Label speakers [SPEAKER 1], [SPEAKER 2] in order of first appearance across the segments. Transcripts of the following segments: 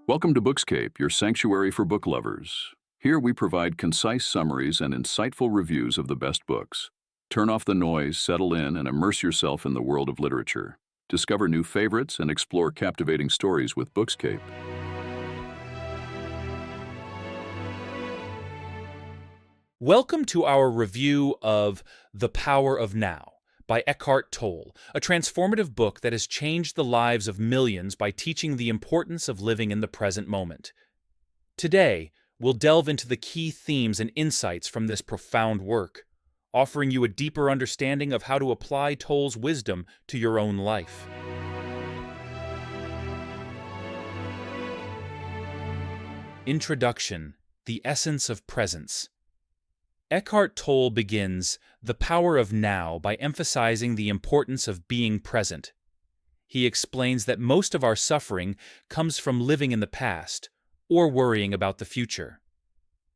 [SPEAKER 1] Welcome to Bookscape, your sanctuary for book lovers. Here we provide concise summaries and insightful reviews of the best books. Turn off the noise, settle in, and immerse yourself in the world of literature. Discover new favorites and explore captivating stories with Bookscape.
[SPEAKER 2] Welcome to our review of The Power of Now by Eckhart Tolle, a transformative book that has changed the lives of millions by teaching the importance of living in the present moment. Today, we'll delve into the key themes and insights from this profound work, offering you a deeper understanding of how to apply Tolle's wisdom to your own life. Introduction: The Essence of Presence. Eckhart Tolle begins The Power of Now by emphasizing the importance of being present. He explains that most of our suffering comes from living in the past or worrying about the future.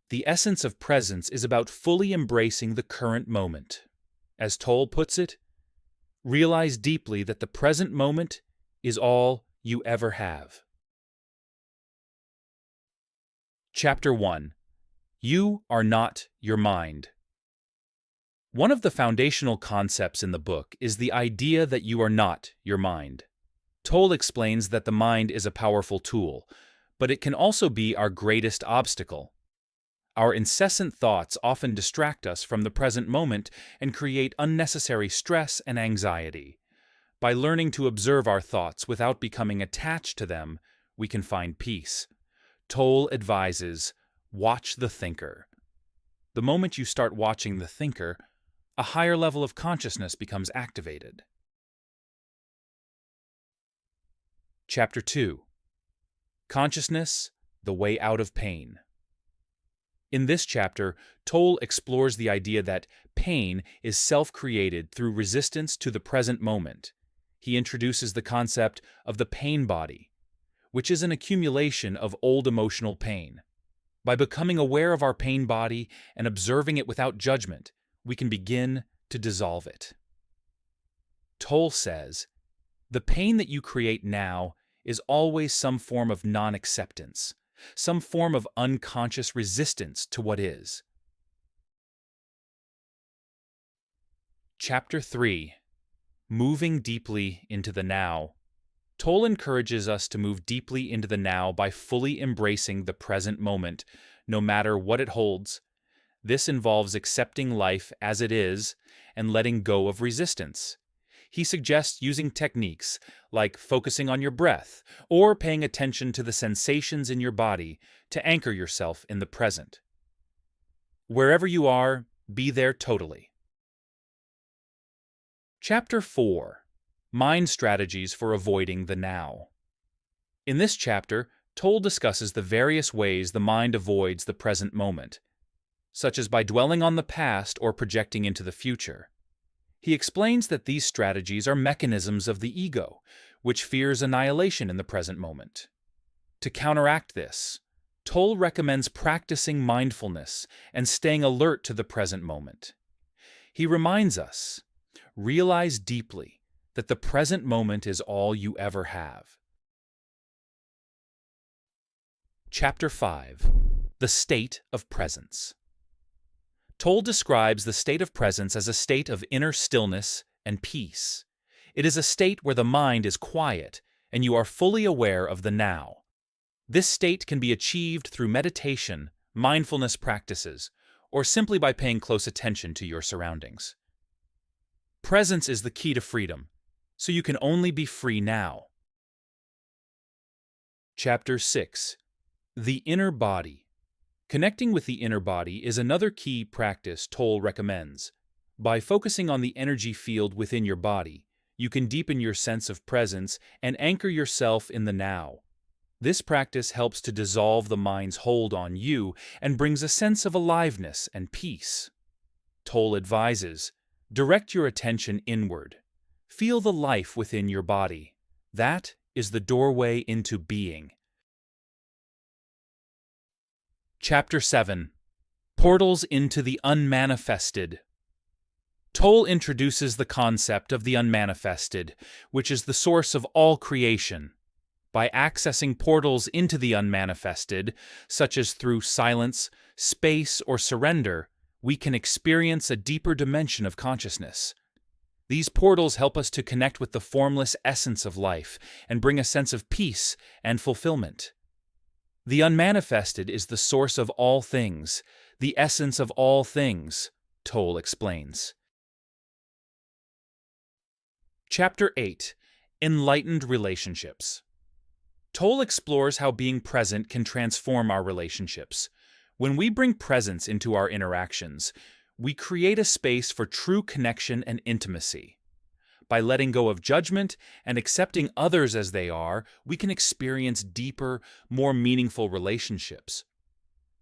[SPEAKER 2] The essence of presence is about fully embracing the current moment. As Tolle puts it, realize deeply that the present moment is all you ever have. Chapter 1. You are not your mind. One of the foundational concepts in the book is the idea that you are not your mind. Tolle explains that the mind is a powerful tool, but it can also be our greatest obstacle. Our incessant thoughts often distract us from the present moment and create unnecessary stress and anxiety. By learning to observe our thoughts without becoming attached to them, we can find peace. Tolle advises, watch the thinker. The moment you start watching the thinker, a higher level of consciousness becomes activated. Chapter 2. Consciousness, the way out of pain. In this chapter, Tolle explores the idea that pain is self-created through resistance to the present moment. He introduces the concept of the pain body, which is an accumulation of old emotional pain. By becoming aware of our pain body and observing it without judgment, we can begin to dissolve it. Tolle says, the pain that you create now is always some form of non-acceptance, some form of unconscious resistance to what is. Chapter 3. Moving deeply into the now. Tolle encourages us to move deeply into the now by fully embracing the present moment, no matter what it holds. This involves accepting life as it is and letting go of resistance. He suggests using techniques like focusing on your breath or paying attention to the sensations in your body to anchor yourself in the present. Wherever you are, be there totally. Chapter 4. Mind Strategies for Avoiding the Now. In this chapter, Tolle discusses the various ways the mind avoids the present moment, such as by dwelling on the past or projecting into the future. He explains that these strategies are mechanisms of the ego, which fears annihilation in the present moment. To counteract this, Tolle recommends practicing mindfulness and staying alert to the present moment. He reminds us, realize deeply that the present moment is all you ever have. Chapter 5. The State of Presence. Tolle describes the state of presence as a state of inner stillness and peace. It is a state where the mind is quiet and you are fully aware of the now. This state can be achieved through meditation, mindfulness practices, or simply by paying close attention to your surroundings. Presence is the key to freedom, so you can only be free now. Chapter 6. The Inner Body. Connecting with the inner body is another key practice Tolle recommends. By focusing on the energy field within your body, you can deepen your sense of presence and anchor yourself in the now. This practice helps to dissolve the mind's hold on you and brings a sense of aliveness and peace. Tolle advises, direct your attention inward. Feel the life within your body. That is the doorway into being. Chapter 7. Portals into the Unmanifested. Tolle introduces the concept of the unmanifested, which is the source of all creation. By accessing portals into the unmanifested, such as through silence, space, or surrender, we can experience a deeper dimension of consciousness. These portals help us to connect with the formless essence of life and bring a sense of peace and fulfillment. The unmanifested is the source of all things, the essence of all things, Tolle explains. Chapter 8: Enlightened Relationships. Tolle explores how being present can transform our relationships. When we bring presence into our interactions, we create a space for true connection and intimacy. By letting go of judgment and accepting others as they are, we can experience deeper, more meaningful relationships.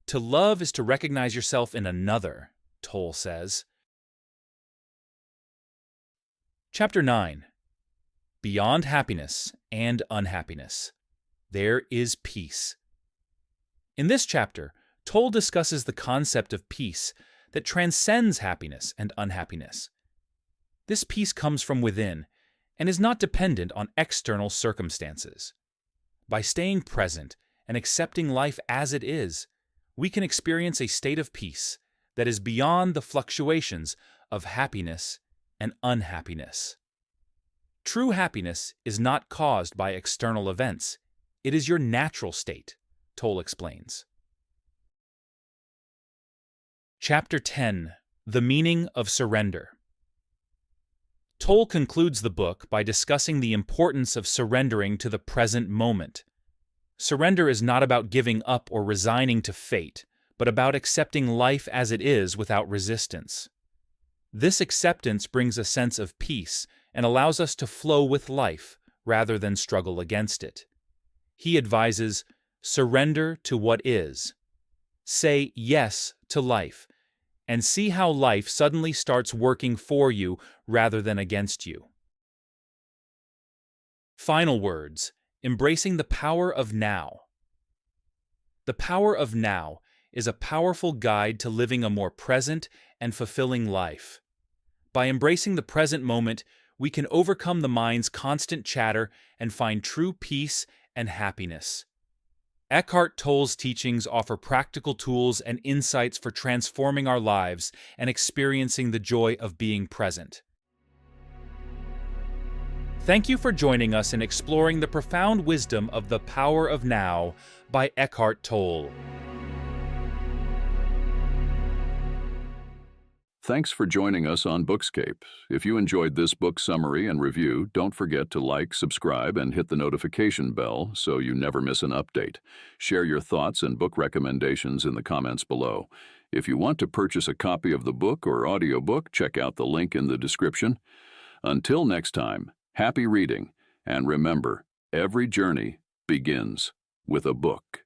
[SPEAKER 2] To love is to recognize yourself in another, Tolle says. Chapter 9: Beyond Happiness and Unhappiness. There is peace. In this chapter, Tolle discusses the concept of peace that transcends happiness and unhappiness. This peace comes from within and is not dependent on external circumstances. By staying present and accepting life as it is, we can experience a state of peace that is beyond the fluctuations of happiness and unhappiness. True happiness is not caused by external events. It is your natural state, Tolle explains. Chapter 10: The Meaning of Surrender. Tolle concludes the book by discussing the importance of surrendering to the present moment. Surrender is not about giving up or resigning to fate, but about accepting life as it is without resistance. This acceptance brings a sense of peace and allows us to flow with life rather than struggle against it. He advises, surrender to what is. Say yes to life, and see how life suddenly starts working for you rather than against you. Final words: embracing the power of now. The power of now is a powerful guide to living a more present and fulfilling life. By embracing the present moment, we can overcome the mind's constant chatter and find true peace and happiness. Eckhart Tolle's teachings offer practical tools and insights for transforming our lives and experiencing the joy of being present. Thank you for joining us in exploring the profound wisdom of The Power of Now by Eckhart Tolle.
[SPEAKER 1] Thanks for joining us on Bookscape. If you enjoyed this book summary and review, don't forget to like, subscribe, and hit the notification bell so you never miss an update. Share your thoughts and book recommendations in the comments below. If you want to purchase a copy of the book or audiobook, check out the link in the description. Until next time, happy reading, and remember, every journey begins with a book.